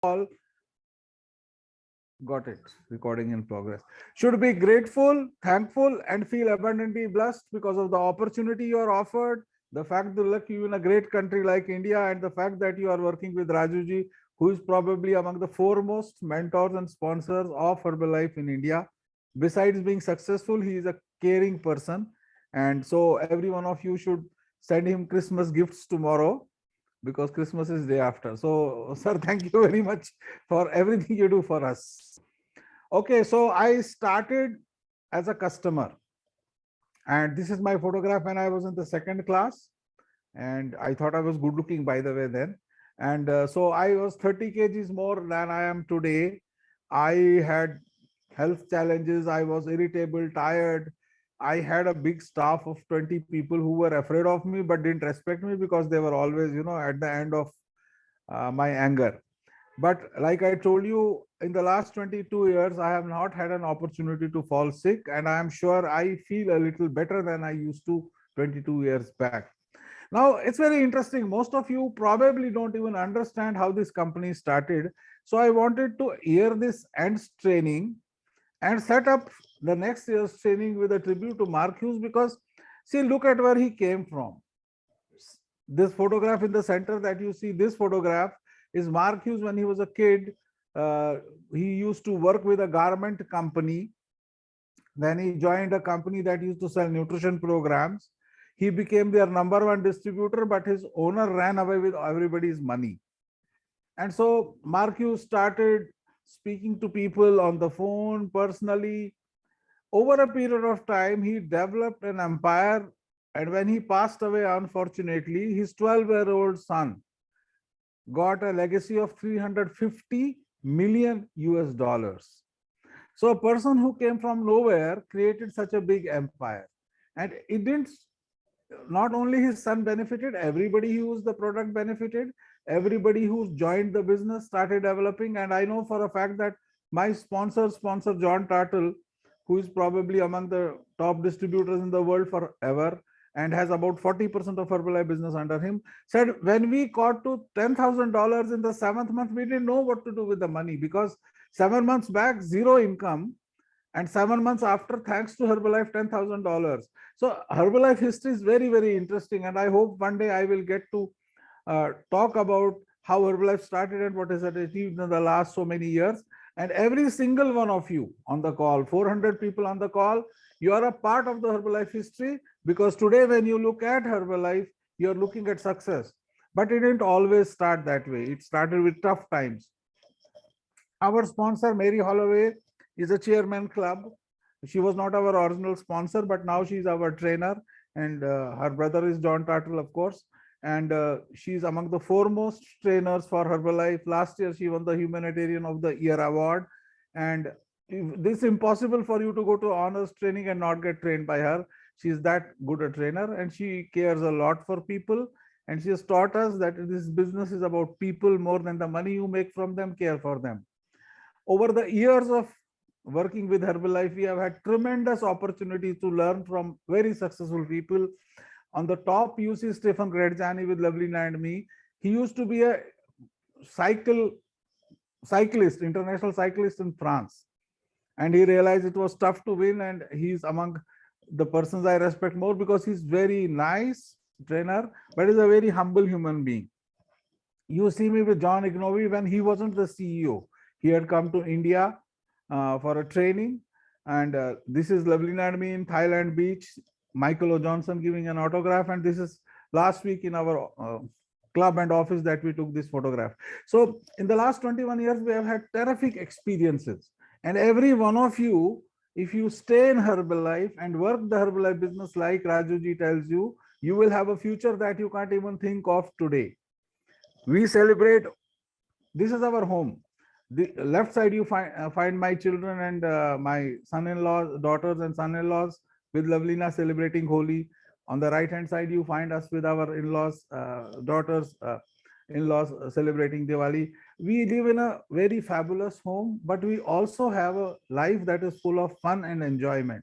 All got it. Recording in progress. Should be grateful, thankful, and feel abundantly blessed because of the opportunity you are offered, the fact that look you in a great country like India, and the fact that you are working with Rajuji, who is probably among the foremost mentors and sponsors of Herbalife in India. Besides being successful, he is a caring person, and so every one of you should send him Christmas gifts tomorrow because Christmas is day after. So, sir, thank you very much for everything you do for us. Okay, so I started as a customer, and this is my photograph when I was in the second class, and I thought I was good looking, by the way, then. And so I was 30 kgs more than I am today. I had health challenges. I was irritable, tired. I had a big staff of 20 people who were afraid of me but didn't respect me because they were always, at the end of my anger. But like I told you, in the last 22 years, I have not had an opportunity to fall sick, and I am sure I feel a little better than I used to 22 years back. Now, it's very interesting. Most of you probably don't even understand how this company started. So I wanted to hear this ends training and set up the next year's training with a tribute to Mark Hughes, because see, look at where he came from. This photograph in the center that you see, this photograph is Mark Hughes when he was a kid. He used to work with a garment company. Then he joined a company that used to sell nutrition programs. He became their number one distributor, but his owner ran away with everybody's money. And so Mark Hughes started speaking to people on the phone personally. Over a period of time, he developed an empire. And when he passed away, unfortunately, his 12-year-old son got a legacy of 350 million US dollars. So a person who came from nowhere created such a big empire. And it didn't, not only his son benefited, everybody who used the product benefited, everybody who joined the business started developing. And I know for a fact that my sponsor John Tartle, who is probably among the top distributors in the world forever and has about 40% of Herbalife business under him, said when we got to $10,000 in the 7th month, we didn't know what to do with the money, because 7 months back, zero income, and 7 months after, thanks to Herbalife, $10,000. So Herbalife history is very, very interesting, and I hope one day I will get to talk about how Herbalife started and what has it achieved in the last so many years. And every single one of you on the call, 400 people on the call, you are a part of the Herbalife history, because today when you look at Herbalife, you're looking at success. But it didn't always start that way. It started with tough times. Our sponsor, Mary Holloway, is a chairman club. She was not our original sponsor, but now she's our trainer. And her brother is John Tartle, of course. And she's among the foremost trainers for Herbalife. Last year, she won the Humanitarian of the Year award. And this is impossible for you to go to honors training and not get trained by her. She's that good a trainer, and she cares a lot for people. And she has taught us that this business is about people more than the money you make from them. Care for them. Over the years of working with Herbalife, we have had tremendous opportunity to learn from very successful people. On the top, you see Stephen Gredjani with Lovelina and me. He used to be a cyclist, international cyclist in France. And he realized it was tough to win, and he's among the persons I respect more because he's very nice trainer, but he's a very humble human being. You see me with John Ignovi when he wasn't the CEO. He had come to India for a training, and this is Lovelina and me in Thailand beach, Michael O'Johnson giving an autograph, and this is last week in our club and office that we took this photograph. So in the last 21 years, we have had terrific experiences, and every one of you, if you stay in Herbalife and work the Herbalife business like Rajuji tells you, you will have a future that you can't even think of today. We celebrate, this is our home. The left side you find my children and my son-in-laws, daughters and son-in-laws with Lovelina celebrating Holi. On the right hand side you find us with our in-laws, daughters, in-laws celebrating Diwali. We live in a very fabulous home, but we also have a life that is full of fun and enjoyment.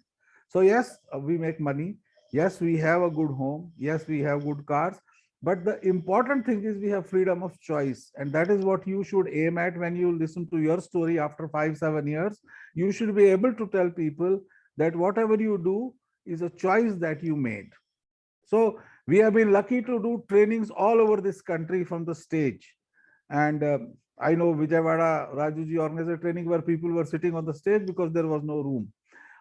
So yes, we make money. Yes, we have a good home. Yes, we have good cars. But the important thing is we have freedom of choice. And that is what you should aim at when you listen to your story after 5-7 years. You should be able to tell people that whatever you do is a choice that you made. So we have been lucky to do trainings all over this country from the stage. And I know Vijayawada Rajuji organized a training where people were sitting on the stage because there was no room.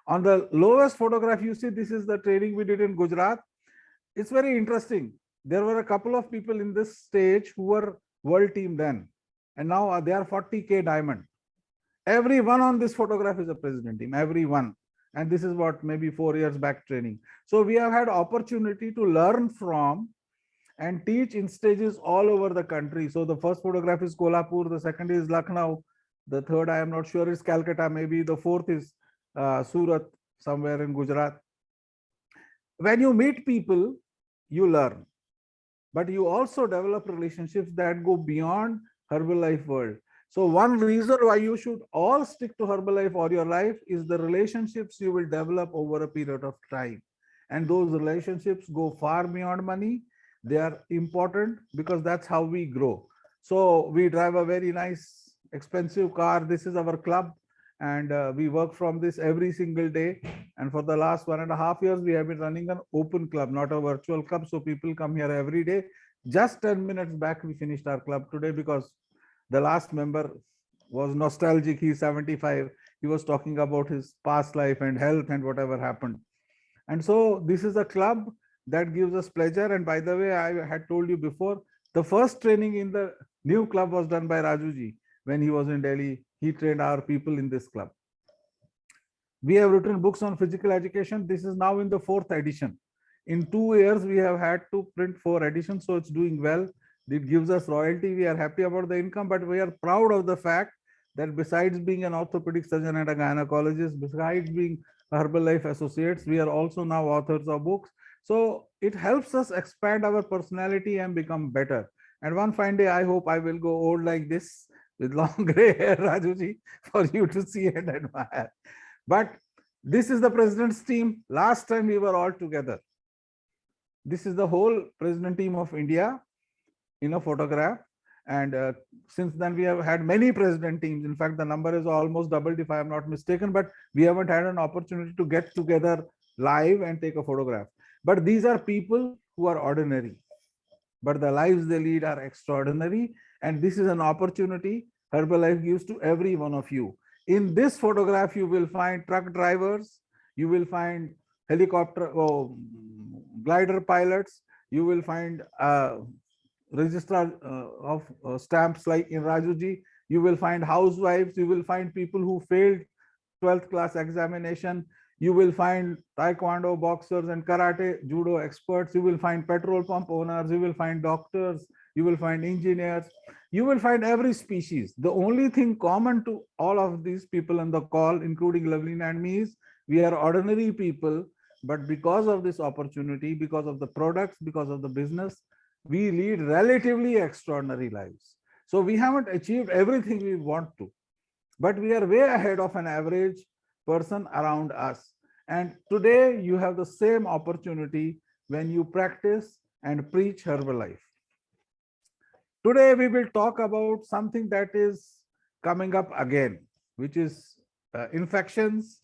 On the lowest photograph, you see, this is the training we did in Gujarat. It's very interesting. There were a couple of people in this stage who were world team then, and now they are 40K diamond. Everyone on this photograph is a president team, everyone. And this is what, maybe 4 years back training. So we have had opportunity to learn from and teach in stages all over the country. So the first photograph is Kolhapur, the second is Lucknow, the third I am not sure is Calcutta, maybe the fourth is Surat, somewhere in Gujarat. When you meet people, you learn, but you also develop relationships that go beyond Herbalife world. So one reason why you should all stick to Herbalife all your life is the relationships you will develop over a period of time. And those relationships go far beyond money. They are important because that's how we grow. So we drive a very nice, expensive car. This is our club. And we work from this every single day. And for the last 1.5 years, we have been running an open club, not a virtual club. So people come here every day. Just 10 minutes back, we finished our club today because the last member was nostalgic. He's 75. He was talking about his past life and health and whatever happened. And so this is a club that gives us pleasure. And by the way, I had told you before, the first training in the new club was done by Rajuji when he was in Delhi. He trained our people in this club. We have written books on physical education. This is now in the 4th edition. In 2 years, we have had to print 4 editions. So it's doing well. It gives us royalty. We are happy about the income, but we are proud of the fact that besides being an orthopedic surgeon and a gynecologist, besides being Herbalife associates, we are also now authors of books. So it helps us expand our personality and become better. And one fine day, I hope I will go old like this with long gray hair, Rajuji, for you to see and admire. But this is the president's team. Last time we were all together. This is the whole president team of India in a photograph. And since then, we have had many president teams. In fact, the number is almost doubled if I am not mistaken, but we haven't had an opportunity to get together live and take a photograph. But these are people who are ordinary, but the lives they lead are extraordinary. And this is an opportunity Herbalife gives to every one of you. In this photograph, you will find truck drivers, you will find helicopter, glider pilots, you will find registrar of stamps like in Rajuji, you will find housewives, you will find people who failed 12th class examination, you will find taekwondo boxers and karate judo experts, you will find petrol pump owners, you will find doctors, you will find engineers, you will find every species. The only thing common to all of these people on the call, including Lovelina and me, is we are ordinary people, but because of this opportunity, because of the products, because of the business, we lead relatively extraordinary lives. So we haven't achieved everything we want to, but we are way ahead of an average person around us. And today you have the same opportunity when you practice and preach Herbalife. Today we will talk about something that is coming up again, which is infections,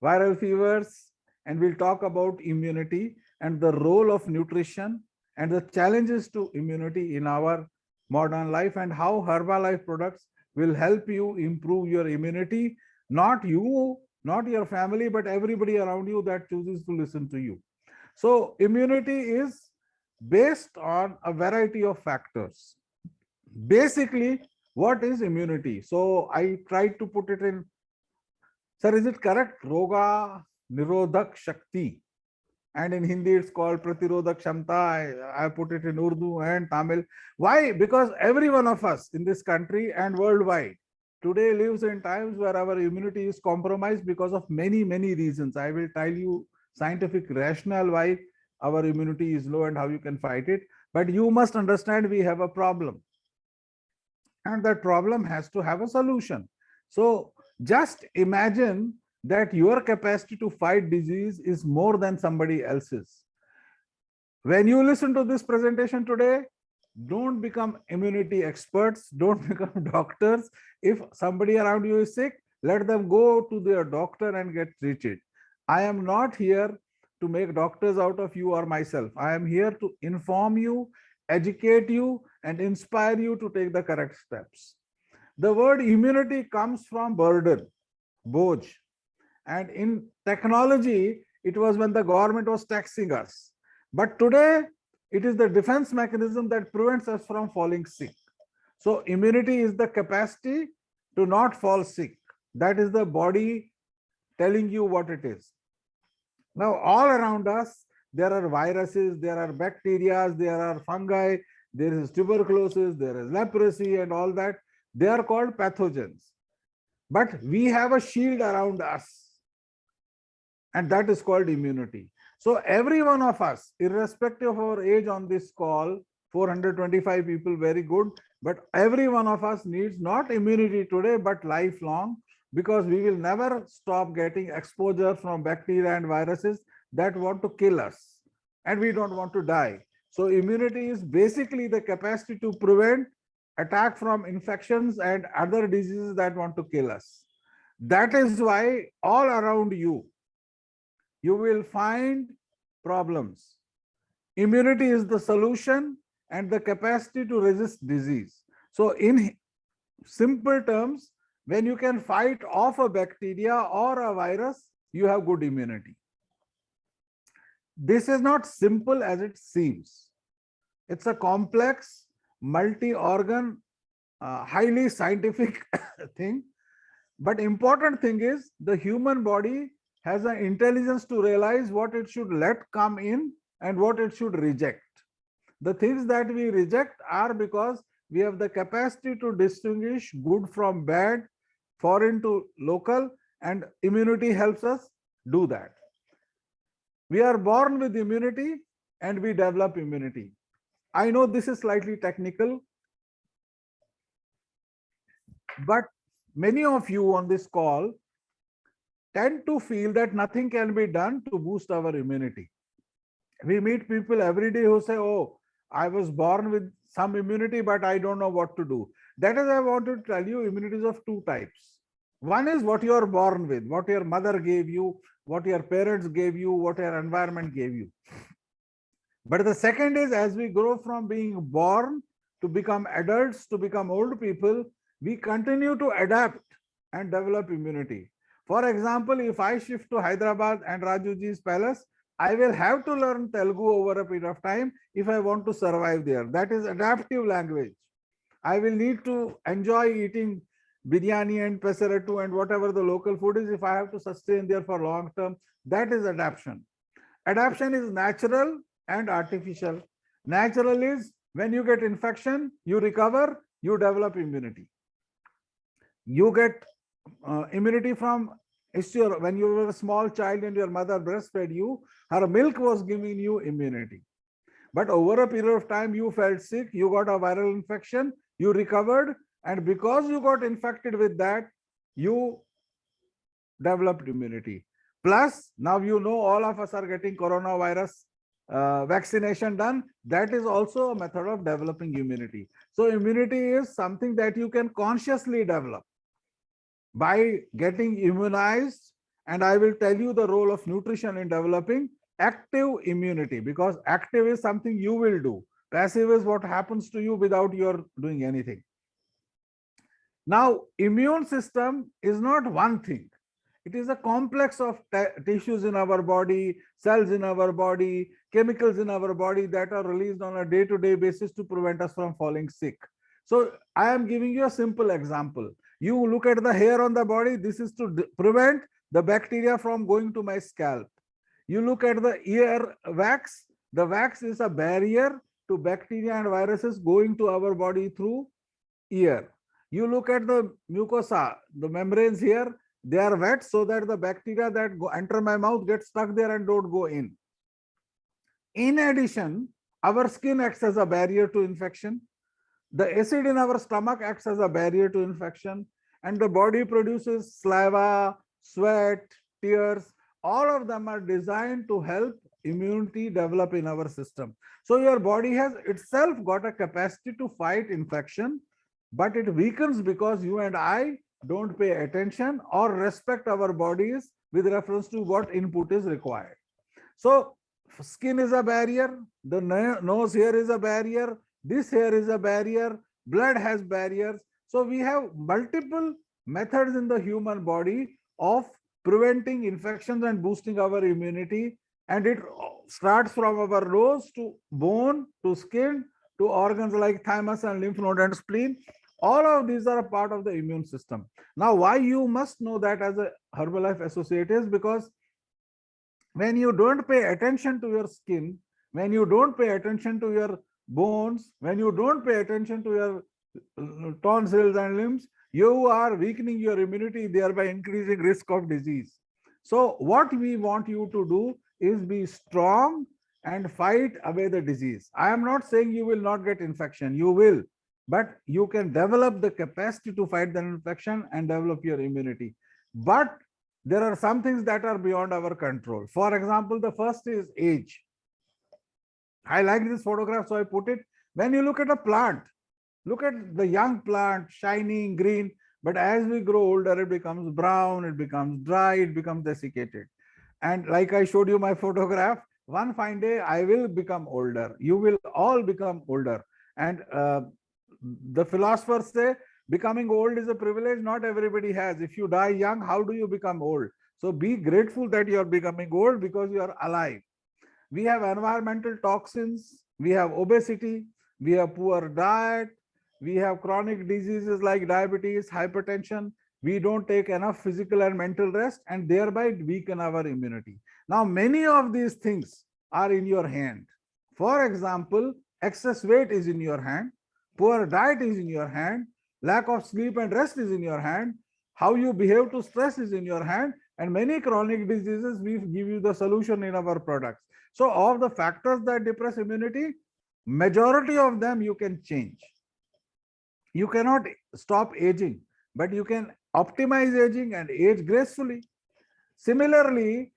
viral fevers, and we'll talk about immunity and the role of nutrition and the challenges to immunity in our modern life, and how Herbalife products will help you improve your immunity, not you, not your family, but everybody around you that chooses to listen to you. So immunity is based on a variety of factors. Basically, what is immunity? So I tried to put it in, sir, is it correct? Roga Nirodhak Shakti. And in Hindi, it's called Pratirodhak Shamta. I put it in Urdu and Tamil. Why? Because every one of us in this country and worldwide today lives in times where our immunity is compromised because of many, many reasons. I will tell you scientific rationale why our immunity is low and how you can fight it. But you must understand we have a problem. And that problem has to have a solution. So just imagine that your capacity to fight disease is more than somebody else's. When you listen to this presentation today, don't become immunity experts, don't become doctors. If somebody around you is sick, let them go to their doctor and get treated. I am not here to make doctors out of you or myself. I am here to inform you, educate you, and inspire you to take the correct steps. The word immunity comes from burden, boj. And in technology, it was when the government was taxing us. But today, it is the defense mechanism that prevents us from falling sick. So immunity is the capacity to not fall sick. That is the body telling you what it is. Now, all around us, there are viruses, there are bacteria, there are fungi, there is tuberculosis, there is leprosy and all that. They are called pathogens. But we have a shield around us, and that is called immunity. So every one of us, irrespective of our age on this call, 425 people, very good. But every one of us needs not immunity today, but lifelong, because we will never stop getting exposure from bacteria and viruses that want to kill us. And we don't want to die. So immunity is basically the capacity to prevent attack from infections and other diseases that want to kill us. That is why all around you, you will find problems. Immunity is the solution and the capacity to resist disease. So in simple terms, when you can fight off a bacteria or a virus, you have good immunity. This is not simple as it seems. It's a complex, multi-organ, highly scientific thing. But important thing is the human body has an intelligence to realize what it should let come in and what it should reject. The things that we reject are because we have the capacity to distinguish good from bad, foreign to local, and immunity helps us do that. We are born with immunity and we develop immunity. I know this is slightly technical, but many of you on this call tend to feel that nothing can be done to boost our immunity. We meet people every day who say, oh, I was born with some immunity, but I don't know what to do. That is, I want to tell you, immunity is of two types. One is what you are born with, what your mother gave you, what your parents gave you, what your environment gave you. But the second is, as we grow from being born to become adults, to become old people, we continue to adapt and develop immunity. For example, if I shift to Hyderabad and Rajuji's palace, I will have to learn Telugu over a period of time if I want to survive there. That is adaptive language. I will need to enjoy eating biryani and pesarattu and whatever the local food is if I have to sustain there for long term. That is adaptation. Adaptation is natural and artificial. Natural is when you get infection, you recover, you develop immunity. You get immunity from when you were a small child and your mother breastfed you, her milk was giving you immunity. But over a period of time, you felt sick, you got a viral infection, you recovered, and because you got infected with that, you developed immunity. Plus, now you know all of us are getting coronavirus vaccination done. That is also a method of developing immunity. So immunity is something that you can consciously develop by getting immunized. And I will tell you the role of nutrition in developing active immunity, because active is something you will do. Passive is what happens to you without your doing anything. Now, immune system is not one thing. It is a complex of tissues in our body, cells in our body, chemicals in our body that are released on a day-to-day basis to prevent us from falling sick. So I am giving you a simple example. You look at the hair on the body, this is to prevent the bacteria from going to my scalp. You look at the ear wax, the wax is a barrier to bacteria and viruses going to our body through ear. You look at the mucosa, the membranes here, they are wet so that the bacteria that enter my mouth get stuck there and don't go in. In addition, our skin acts as a barrier to infection. The acid in our stomach acts as a barrier to infection, and the body produces saliva, sweat, tears. All of them are designed to help immunity develop in our system. So your body has itself got a capacity to fight infection, but it weakens because you and I don't pay attention or respect our bodies with reference to what input is required. So skin is a barrier, the nose here is a barrier, this here is a barrier, blood has barriers. So we have multiple methods in the human body of preventing infections and boosting our immunity. And it starts from our nose to bone to skin to organs like thymus and lymph node and spleen. All of these are a part of the immune system. Now, why you must know that as a Herbalife associate is because when you don't pay attention to your skin, when you don't pay attention to your bones, when you don't pay attention to your tonsils and limbs, you are weakening your immunity, thereby increasing risk of disease. So what we want you to do is be strong and fight away the disease. I am not saying you will not get infection, you will, but you can develop the capacity to fight the infection and develop your immunity. But there are some things that are beyond our control. For example, the first is age. I like this photograph, so I put it. When you look at a plant, look at the young plant, shining, green, but as we grow older, it becomes brown, it becomes dry, it becomes desiccated. And like I showed you my photograph, one fine day, I will become older. You will all become older. And the philosophers say, becoming old is a privilege not everybody has. If you die young, how do you become old? So be grateful that you are becoming old because you are alive. We have environmental toxins, we have obesity, we have poor diet, we have chronic diseases like diabetes, hypertension. We don't take enough physical and mental rest and thereby weaken our immunity. Now, many of these things are in your hand. For example, excess weight is in your hand, poor diet is in your hand, lack of sleep and rest is in your hand, how you behave to stress is in your hand, and many chronic diseases, we give you the solution in our products. So of the factors that depress immunity, majority of them you can change. You cannot stop aging, but you can optimize aging and age gracefully. Similarly,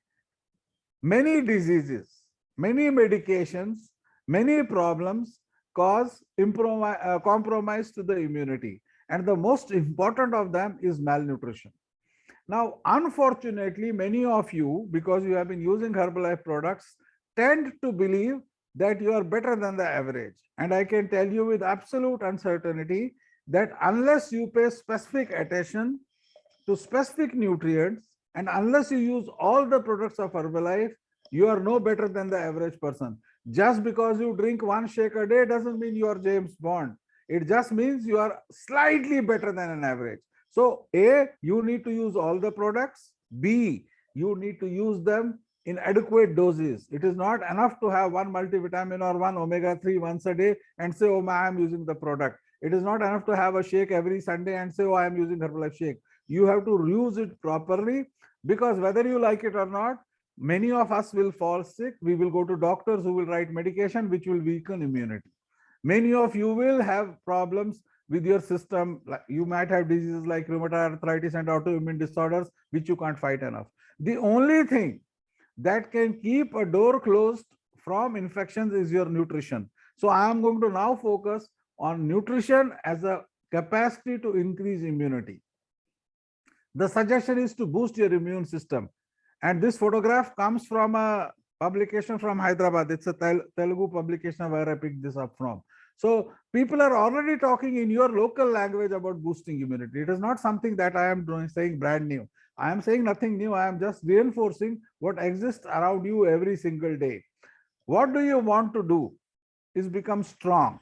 many diseases, many medications, many problems cause compromise to the immunity. And the most important of them is malnutrition. Now, unfortunately, many of you, because you have been using Herbalife products, tend to believe that you are better than the average. And I can tell you with absolute uncertainty that unless you pay specific attention to specific nutrients, and unless you use all the products of Herbalife, you are no better than the average person. Just because you drink one shake a day doesn't mean you are James Bond. It just means you are slightly better than an average. So A, you need to use all the products. B, you need to use them in adequate doses. It is not enough to have one multivitamin or one omega-3 once a day and say, oh, I am using the product. It is not enough to have a shake every Sunday and say, oh, I am using Herbalife shake. You have to use it properly, because whether you like it or not, many of us will fall sick. We will go to doctors who will write medication which will weaken immunity. Many of you will have problems with your system. You might have diseases like rheumatoid arthritis and autoimmune disorders which you can't fight enough. The only thing that can keep a door closed from infections is your nutrition. So I am going to now focus on nutrition as a capacity to increase immunity. The suggestion is to boost your immune system. And this photograph comes from a publication from Hyderabad. It's a Telugu publication where I picked this up from. So people are already talking in your local language about boosting immunity. It is not something that I am saying brand new. I am saying nothing new. I am just reinforcing what exists around you every single day. What do you want to do is become strong.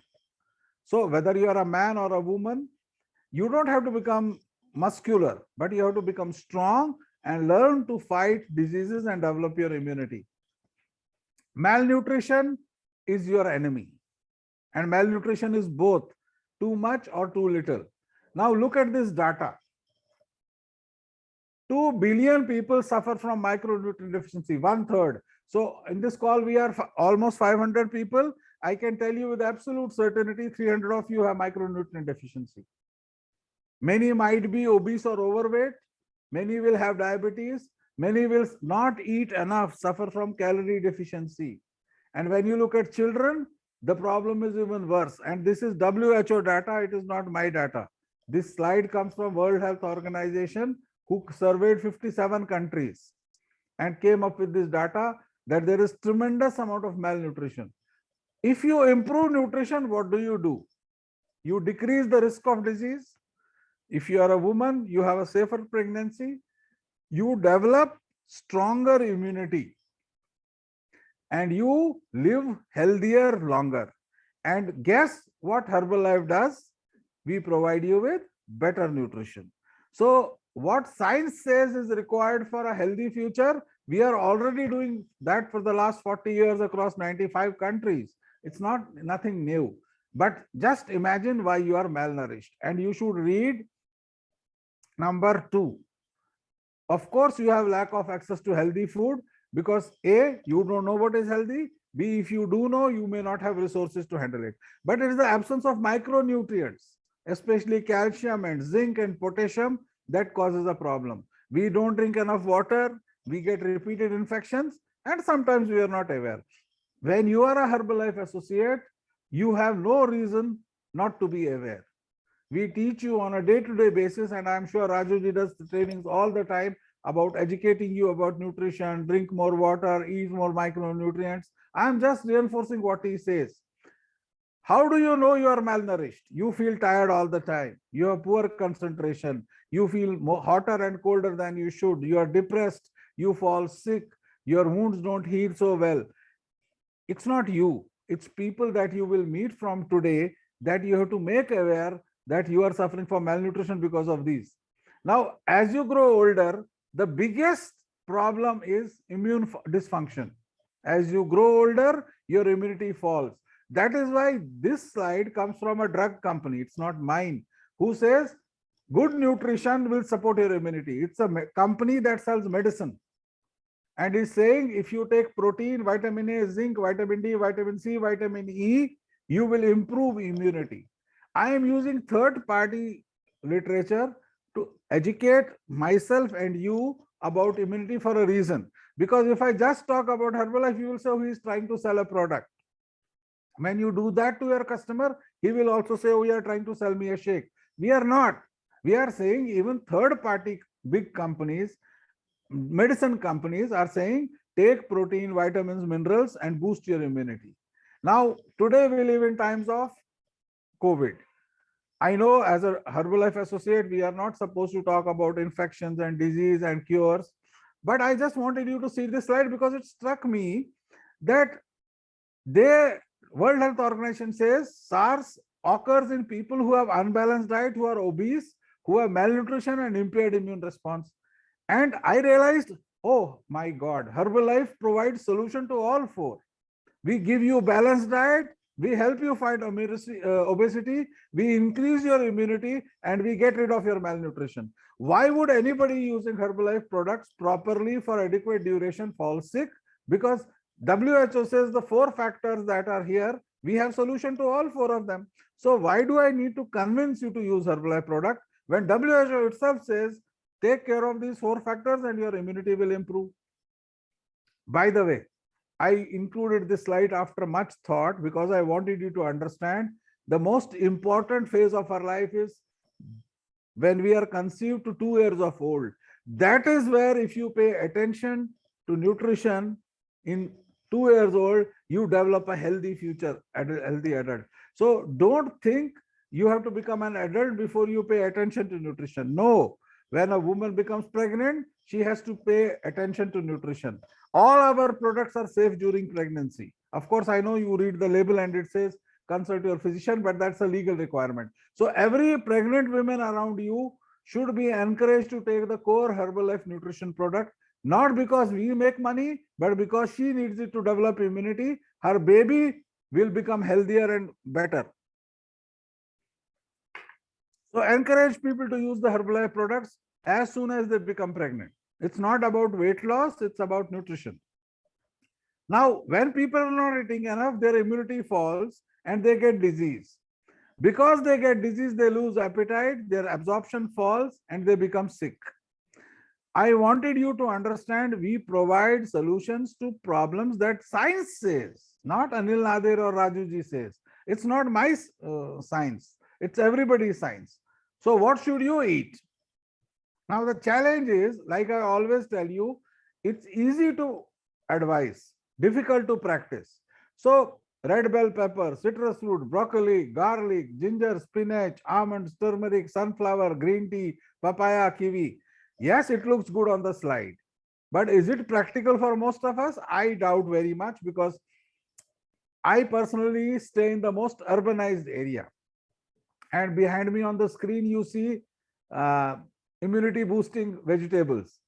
So whether you are a man or a woman, you don't have to become muscular, but you have to become strong and learn to fight diseases and develop your immunity. Malnutrition is your enemy. And malnutrition is both too much or too little. Now look at this data. 2 billion people suffer from micronutrient deficiency, 1/3. So in this call, we are almost 500 people. I can tell you with absolute certainty, 300 of you have micronutrient deficiency. Many might be obese or overweight. Many will have diabetes. Many will not eat enough, suffer from calorie deficiency. And when you look at children, the problem is even worse. And this is WHO data, it is not my data. This slide comes from World Health Organization, who surveyed 57 countries and came up with this data that there is tremendous amount of malnutrition. If you improve nutrition, what do? You decrease the risk of disease. If you are a woman, you have a safer pregnancy. You develop stronger immunity and you live healthier longer. And guess what Herbalife does? We provide you with better nutrition. So what science says is required for a healthy future, we are already doing that for the last 40 years across 95 countries. It's nothing new. But just imagine why you are malnourished. And you should read number 2. Of course, you have lack of access to healthy food because A, you don't know what is healthy. B, if you do know, you may not have resources to handle it. But it is the absence of micronutrients, especially calcium and zinc and potassium, that causes a problem. We don't drink enough water, we get repeated infections, and sometimes we are not aware. When you are a Herbalife associate, you have no reason not to be aware. We teach you on a day-to-day basis, and I'm sure Rajuji does the trainings all the time about educating you about nutrition, drink more water, eat more micronutrients. I'm just reinforcing what he says. How do you know you are malnourished? You feel tired all the time. You have poor concentration. You feel hotter and colder than you should. You are depressed. You fall sick. Your wounds don't heal so well. It's not you. It's people that you will meet from today that you have to make aware that you are suffering from malnutrition because of these. Now, as you grow older, the biggest problem is immune dysfunction. As you grow older, your immunity falls. That is why this slide comes from a drug company. It's not mine. Who says good nutrition will support your immunity. It's a company that sells medicine. And is saying if you take protein, vitamin A, zinc, vitamin D, vitamin C, vitamin E, you will improve immunity. I am using third-party literature to educate myself and you about immunity for a reason. Because if I just talk about Herbalife, you will say, oh, he is trying to sell a product. When you do that to your customer, he will also say, oh, you are trying to sell me a shake. We are not. We are saying even third-party big companies, medicine companies are saying, take protein, vitamins, minerals, and boost your immunity. Now, today we live in times of COVID. I know as a Herbalife associate, we are not supposed to talk about infections and disease and cures, but I just wanted you to see this slide because it struck me that World Health Organization says SARS occurs in people who have unbalanced diet, who are obese, who have malnutrition and impaired immune response. And I realized, oh my God, Herbalife provides solution to all 4. We give you balanced diet, we help you fight obesity, we increase your immunity, and we get rid of your malnutrition. Why would anybody using Herbalife products properly for adequate duration fall sick? Because WHO says the 4 factors that are here, we have solution to all 4 of them. So why do I need to convince you to use Herbalife product when WHO itself says, take care of these 4 factors and your immunity will improve? By the way, I included this slide after much thought because I wanted you to understand the most important phase of our life is when we are conceived to 2 years of old. That is where if you pay attention to nutrition in 2 years old, you develop a healthy future, a healthy adult. So don't think you have to become an adult before you pay attention to nutrition. No, when a woman becomes pregnant, she has to pay attention to nutrition. All our products are safe during pregnancy. Of course, I know you read the label and it says consult your physician, but that's a legal requirement. So every pregnant woman around you should be encouraged to take the core Herbalife nutrition product, not because we make money, but because she needs it to develop immunity. Her baby will become healthier and better. So encourage people to use the Herbalife products as soon as they become pregnant. It's not about weight loss, it's about nutrition. Now, when people are not eating enough, their immunity falls and they get disease. Because they get disease, they lose appetite, their absorption falls, and they become sick. I wanted you to understand we provide solutions to problems that science says, not Anil Nadir or Rajuji says. It's not my science, it's everybody's science. So what should you eat? Now the challenge is, like I always tell you, it's easy to advise, difficult to practice. So red bell pepper, citrus fruit, broccoli, garlic, ginger, spinach, almonds, turmeric, sunflower, green tea, papaya, kiwi. Yes, it looks good on the slide, but is it practical for most of us? I doubt very much, because I personally stay in the most urbanized area. And behind me on the screen, you see immunity boosting vegetables.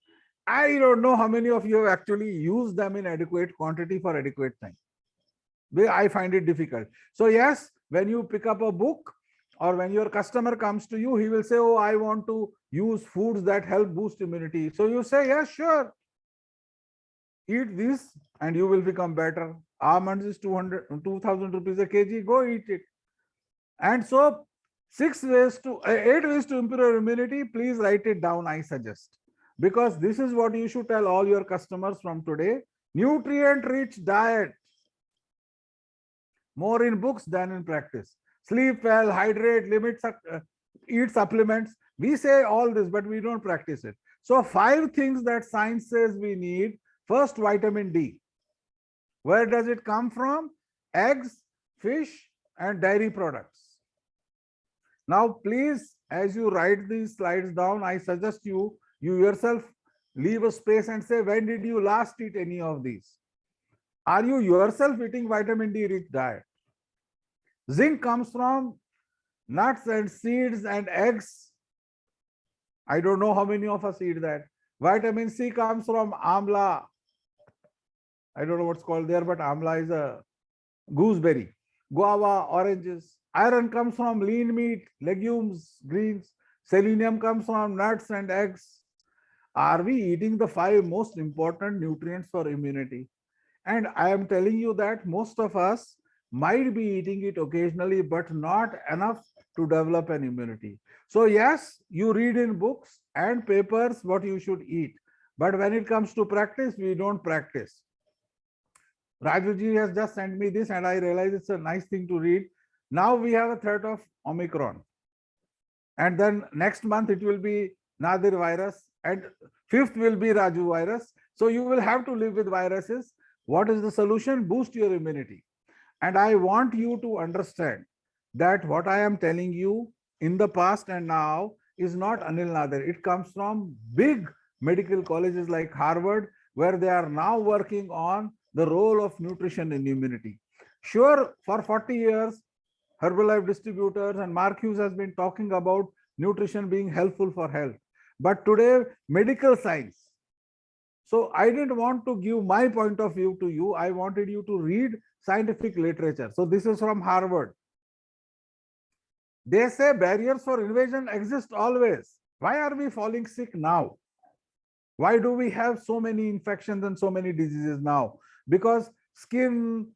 I don't know how many of you have actually used them in adequate quantity for adequate time. I find it difficult. So yes, when you pick up a book, or when your customer comes to you, he will say, oh, I want to use foods that help boost immunity. So you say, yes, sure, eat this and you will become better. Almonds is 2,000 rupees a kg, go eat it. And so 8 ways to improve your immunity, please write it down, I suggest, because this is what you should tell all your customers from today. Nutrient rich diet, more in books than in practice. Sleep well, hydrate, eat supplements. We say all this, but we don't practice it. So 5 things that science says we need. First, vitamin D. Where does it come from? Eggs, fish, and dairy products. Now, please, as you write these slides down, I suggest you yourself leave a space and say, when did you last eat any of these? Are you yourself eating vitamin D rich diet? Zinc comes from nuts and seeds and eggs. I don't know how many of us eat that. Vitamin C comes from amla. I don't know what's called there, but amla is a gooseberry. Guava, oranges. Iron comes from lean meat, legumes, greens. Selenium comes from nuts and eggs. Are we eating the 5 most important nutrients for immunity? And I am telling you that most of us might be eating it occasionally, but not enough to develop an immunity. So yes, you read in books and papers what you should eat. But when it comes to practice, we don't practice. Rajuji has just sent me this and I realize it's a nice thing to read. Now we have a threat of Omicron. And then next month it will be Nadir virus, and 5th will be Raju virus. So you will have to live with viruses. What is the solution? Boost your immunity. And I want you to understand that what I am telling you in the past and now is not Anil Nadir. It comes from big medical colleges like Harvard, where they are now working on the role of nutrition in immunity. Sure, for 40 years, Herbalife distributors and Mark Hughes has been talking about nutrition being helpful for health. But today, medical science. So I didn't want to give my point of view to you. I wanted you to read scientific literature. So this is from Harvard. They say barriers for invasion exist always. Why are we falling sick now? Why do we have so many infections and so many diseases now? Because skin,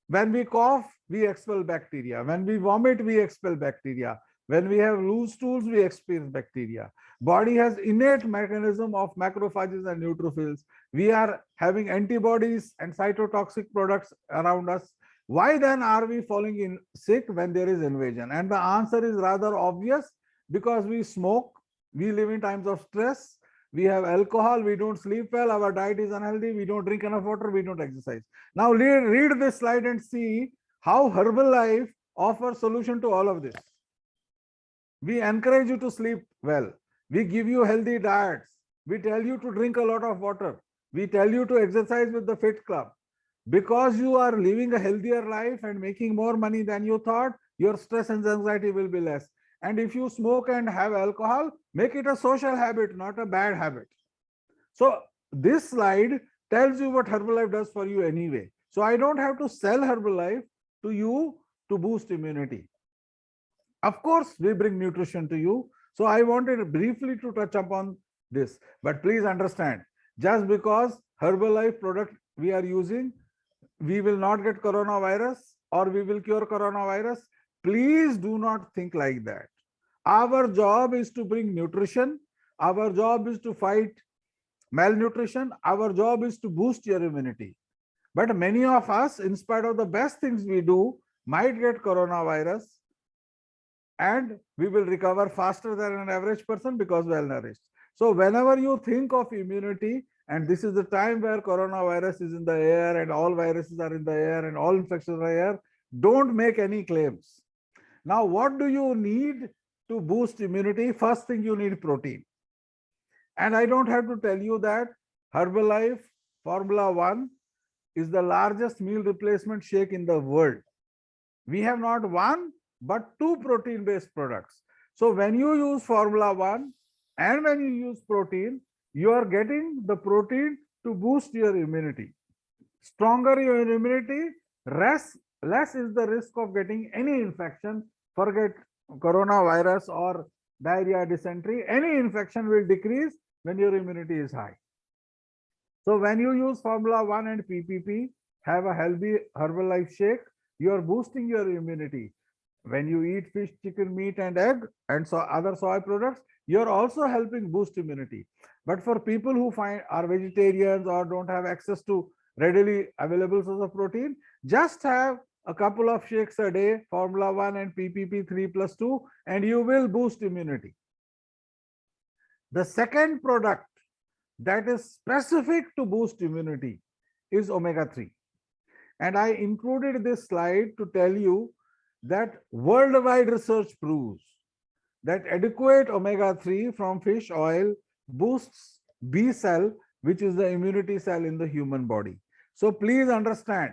when we cough, we expel bacteria. When we vomit, we expel bacteria. When we have loose stools, we expel bacteria. Body has innate mechanism of macrophages and neutrophils. We are having antibodies and cytotoxic products around us. Why then are we falling in sick when there is invasion? And the answer is rather obvious, because we smoke, we live in times of stress, we have alcohol, we don't sleep well, our diet is unhealthy, we don't drink enough water, we don't exercise. Now read this slide and see how Herbalife offers solution to all of this. We encourage you to sleep well. We give you healthy diets. We tell you to drink a lot of water. We tell you to exercise with the Fit Club. Because you are living a healthier life and making more money than you thought, your stress and anxiety will be less. And if you smoke and have alcohol, make it a social habit, not a bad habit. So this slide tells you what Herbalife does for you anyway. So I don't have to sell Herbalife to you to boost immunity. Of course, we bring nutrition to you. So I wanted briefly to touch upon this. But please understand, just because Herbalife product we are using, we will not get coronavirus or we will cure coronavirus. Please do not think like that. Our job is to bring nutrition. Our job is to fight malnutrition, our job is to boost your immunity. But many of us, in spite of the best things we do, might get coronavirus, and we will recover faster than an average person because well nourished. So whenever you think of immunity, and this is the time where coronavirus is in the air and all viruses are in the air and all infections are here, don't make any claims. Now, what do you need to boost immunity? First thing, you need protein. And I don't have to tell you that Herbalife Formula 1 is the largest meal replacement shake in the world. We have not one, but two protein-based products. So when you use Formula 1 and when you use protein, you are getting the protein to boost your immunity. Stronger your immunity, less is the risk of getting any infection. Forget coronavirus or diarrhea, dysentery. Any infection will decrease when your immunity is high. So when you use Formula 1 and PPP, have a healthy Herbalife shake, you are boosting your immunity. When you eat fish, chicken, meat, and egg, and so other soy products, you are also helping boost immunity. But for people who are vegetarians or don't have access to readily available source of protein, just have a couple of shakes a day, Formula 1 and PPP 3+2, and you will boost immunity. The second product that is specific to boost immunity is omega-3. And I included this slide to tell you that worldwide research proves that adequate omega-3 from fish oil boosts B cell, which is the immunity cell in the human body. So please understand,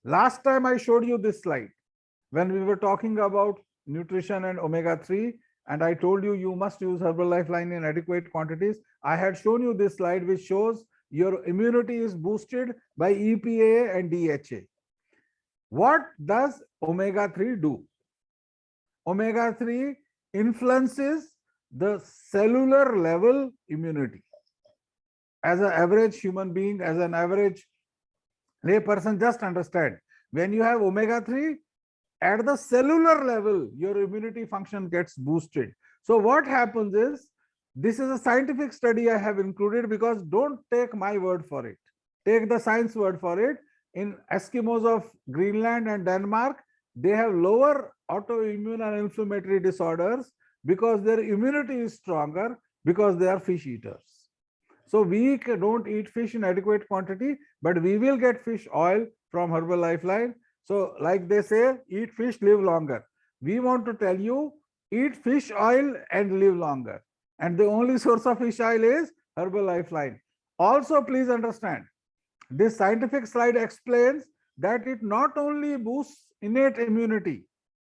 last time I showed you this slide when we were talking about nutrition and omega-3, and I told you you must use Herbalife line in adequate quantities. I had shown you this slide which shows your immunity is boosted by EPA and DHA. What does omega-3 do? Omega-3 influences the cellular level immunity. As an average human being, as an average lay person, just understand, when you have omega-3, at the cellular level, your immunity function gets boosted. So what happens is, this is a scientific study I have included, because don't take my word for it. Take the science word for it. In Eskimos of Greenland and Denmark, they have lower autoimmune and inflammatory disorders because their immunity is stronger because they are fish eaters. So we don't eat fish in adequate quantity, but we will get fish oil from Herbalife line. So like they say, eat fish, live longer. We want to tell you, eat fish oil and live longer. And the only source of fish oil is Herbalife line. Also, please understand, this scientific slide explains that it not only boosts innate immunity,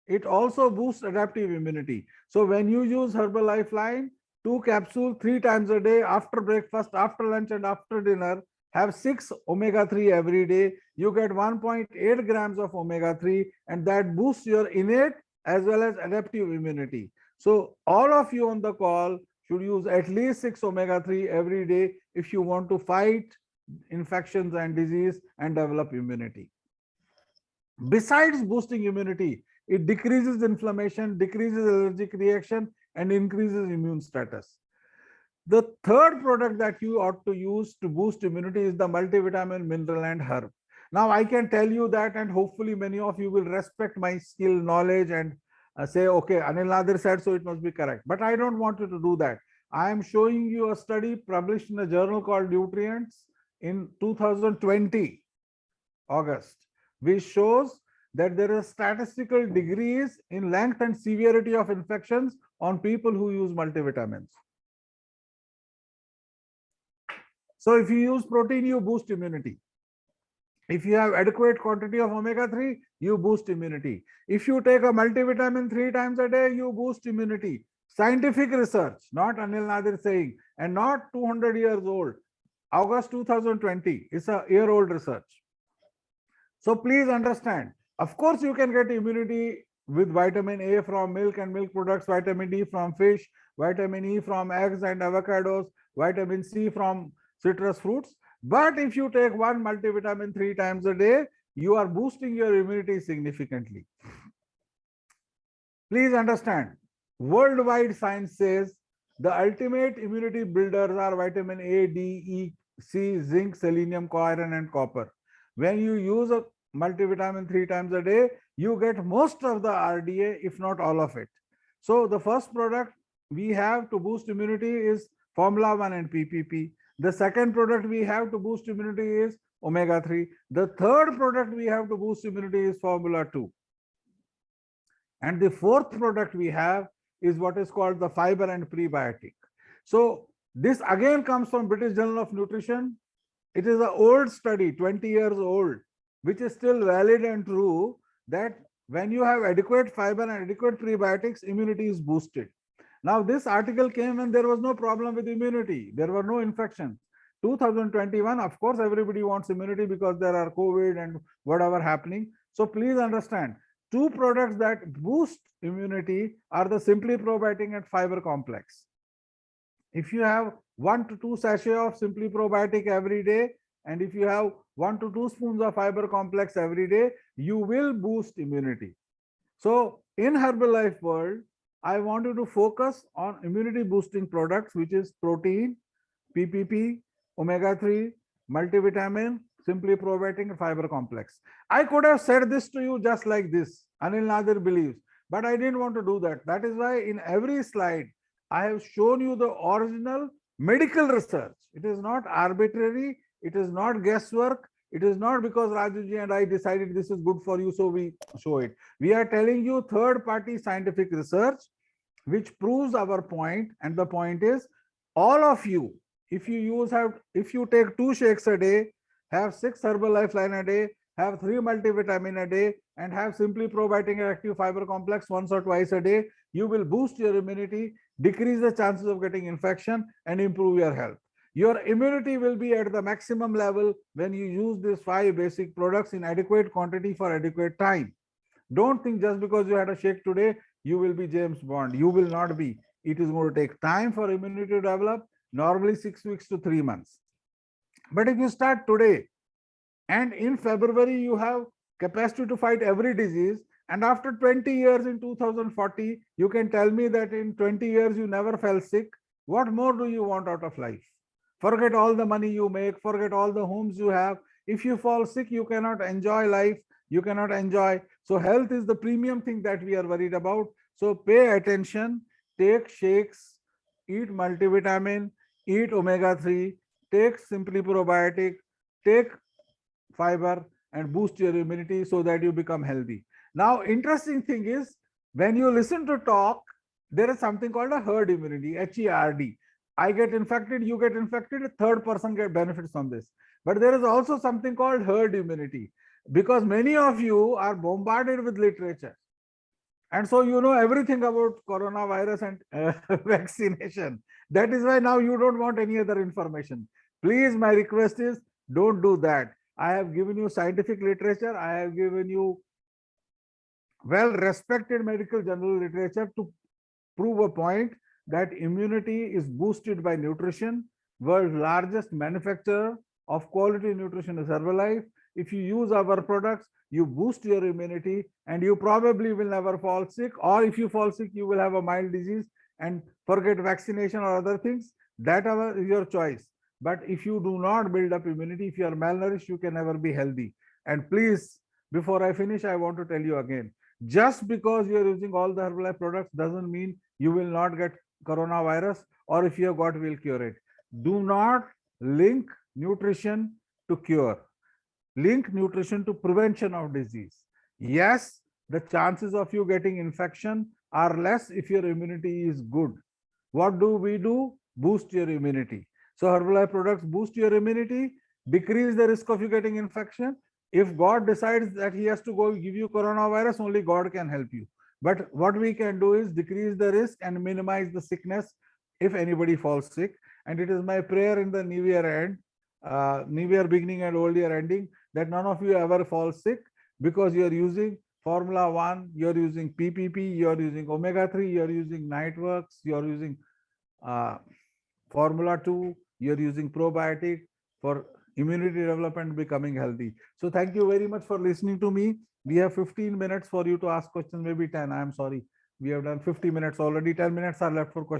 it also boosts adaptive immunity. So when you use Herbalife line, 2 capsules 3 times a day, after breakfast, after lunch, and after dinner, have 6 omega-3 every day. You get 1.8 grams of omega-3, and that boosts your innate as well as adaptive immunity. So all of you on the call should use at least 6 omega-3 every day if you want to fight infections and disease and develop immunity. Besides boosting immunity, it decreases inflammation, decreases allergic reaction, and increases immune status. The third product that you ought to use to boost immunity is the multivitamin, mineral, and herb. Now I can tell you that, and hopefully many of you will respect my skill, knowledge, and say, okay, Anil Nadir said so, it must be correct. But I don't want you to do that. I am showing you a study published in a journal called Nutrients in 2020, August, which shows that there are statistical degrees in length and severity of infections on people who use multivitamins. So if you use protein, you boost immunity. If you have adequate quantity of omega-3, you boost immunity. If you take a multivitamin 3 times a day, you boost immunity. Scientific research, not Anil Nadir saying, and not 200 years old. August 2020, it's a year-old research. So please understand, of course you can get immunity with vitamin A from milk and milk products, vitamin D from fish, vitamin E from eggs and avocados, vitamin C from citrus fruits. But if you take one multivitamin 3 times a day, you are boosting your immunity significantly. Please understand, worldwide science says The ultimate immunity builders are vitamin A, D, E, C, zinc, selenium, iron, and copper. When you use a multivitamin 3 times a day, you get most of the RDA, if not all of it. So the first product we have to boost immunity is Formula 1 and PPP. The second product we have to boost immunity is omega 3. The third product we have to boost immunity is Formula 2. And the fourth product we have is what is called the Fiber and Prebiotic. So this again comes from British Journal of Nutrition. It is an old study, 20 years old, which is still valid and true, that when you have adequate fiber and adequate prebiotics, immunity is boosted. Now, this article came when there was no problem with immunity. There were no infections. 2021, of course, everybody wants immunity because there are COVID and whatever happening. So please understand, two products that boost immunity are the Simply Probiotic and Fiber Complex. If you have 1 to 2 sachets of Simply Probiotic every day, and if you have 1 to 2 spoons of Fiber Complex every day, you will boost immunity. So in Herbalife world, I want you to focus on immunity boosting products, which is protein, PPP, omega 3, multivitamin, Simply Probiotic, and Fiber Complex. I could have said this to you just like this, Anil Nadir believes, but I didn't want to do that. That is why in every slide, I have shown you the original medical research. It is not arbitrary. It is not guesswork. It is not because Rajuji and I decided this is good for you, so we show it. We are telling you third-party scientific research, which proves our point. And the point is, all of you, if you take 2 shakes a day, have 6 Herbalife line a day, have 3 multivitamin a day, and have Simply Probiotic and Active Fiber Complex once or twice a day, you will boost your immunity, decrease the chances of getting infection, and improve your health. Your immunity will be at the maximum level when you use these 5 basic products in adequate quantity for adequate time. Don't think just because you had a shake today, you will be James Bond. You will not be. It is going to take time for immunity to develop, normally 6 weeks to 3 months. But if you start today, and in February you have capacity to fight every disease, and after 20 years in 2040, you can tell me that in 20 years you never fell sick, what more do you want out of life? Forget all the money you make, forget all the homes you have. If you fall sick, you cannot enjoy life, you cannot enjoy. So health is the premium thing that we are worried about. So pay attention, take shakes, eat multivitamin, eat omega 3, take Simply Probiotic, take fiber, and boost your immunity so that you become healthy. Now, interesting thing is, when you listen to talk, there is something called a herd immunity, HERD. I get infected, you get infected, a third person get benefits from this. But there is also something called herd immunity, because many of you are bombarded with literature. And so you know everything about coronavirus and vaccination. That is why now you don't want any other information. Please, my request is, don't do that. I have given you scientific literature. I have given you well-respected medical journal literature to prove a point that immunity is boosted by nutrition. World's largest manufacturer of quality nutrition is Herbalife. If you use our products, you boost your immunity and you probably will never fall sick, or if you fall sick, you will have a mild disease and forget vaccination or other things. That is your choice. But if you do not build up immunity, if you are malnourished, you can never be healthy. And please, before I finish, I want to tell you again, just because you are using all the Herbalife products doesn't mean you will not get coronavirus, or if you have got, we'll cure it. Do not link nutrition to cure. Link nutrition to prevention of disease. Yes, the chances of you getting infection are less if your immunity is good. What do we do? Boost your immunity. So Herbalife products boost your immunity, decrease the risk of you getting infection. If God decides that he has to go give you coronavirus, only God can help you. But what we can do is decrease the risk and minimize the sickness if anybody falls sick. And it is my prayer in the new year end, new year beginning and old year ending, that none of you ever fall sick, because you are using Formula 1, you are using PPP, you are using omega 3, you are using Nightworks, you are using Formula 2, you are using probiotic for immunity development, becoming healthy. So thank you very much for listening to me. We have 15 minutes for you to ask questions, maybe 10. I am sorry. We have done 50 minutes already. 10 minutes are left for questions.